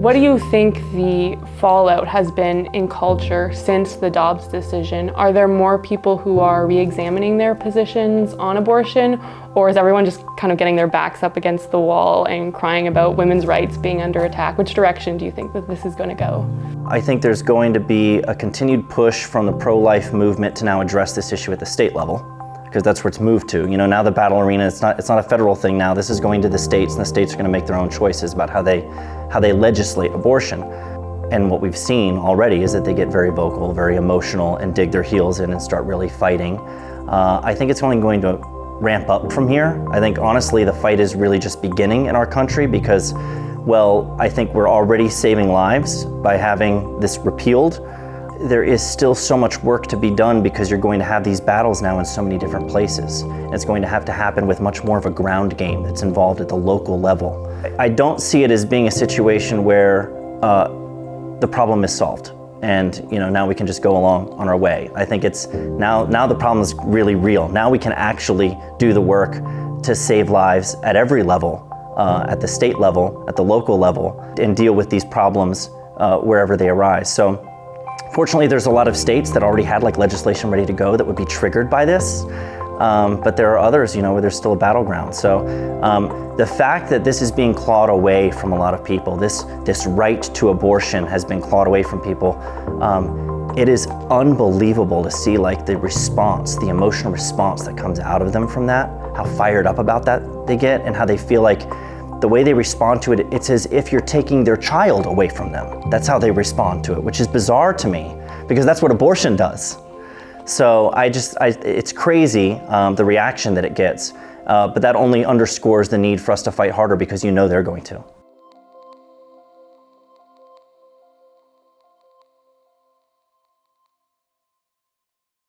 What do you think the fallout has been in culture since the Dobbs decision? Are there more people who are re-examining their positions on abortion, or is everyone just kind of getting their backs up against the wall and crying about women's rights being under attack? Which direction do you think that this is going to go? I think there's going to be a continued push from the pro-life movement to now address this issue at the state level, because that's where it's moved to. You know, now the battle arena, it's not a federal thing now. This is going to the states, and the states are going to make their own choices about how they legislate abortion. And what we've seen already is that they get very vocal, very emotional, and dig their heels in and start really fighting. I think it's only going to ramp up from here. I think honestly the fight is really just beginning in our country because, well, I think we're already saving lives by having this repealed. There is still so much work to be done because you're going to have these battles now in so many different places. And it's going to have to happen with much more of a ground game that's involved at the local level. I don't see it as being a situation where the problem is solved and now we can just go along on our way. I think it's now the problem is really real. Now we can actually do the work to save lives at every level, at the state level, at the local level, and deal with these problems wherever they arise. So fortunately, there's a lot of states that already had legislation ready to go that would be triggered by this. But there are others, where there's still a battleground. So the fact that this is being clawed away from a lot of people, this right to abortion has been clawed away from people, it is unbelievable to see the response, the emotional response that comes out of them from that, how fired up about that they get, and how they feel like the way they respond to it, it's as if you're taking their child away from them. That's how they respond to it, which is bizarre to me, because that's what abortion does. So it's crazy, the reaction that it gets, but that only underscores the need for us to fight harder because they're going to.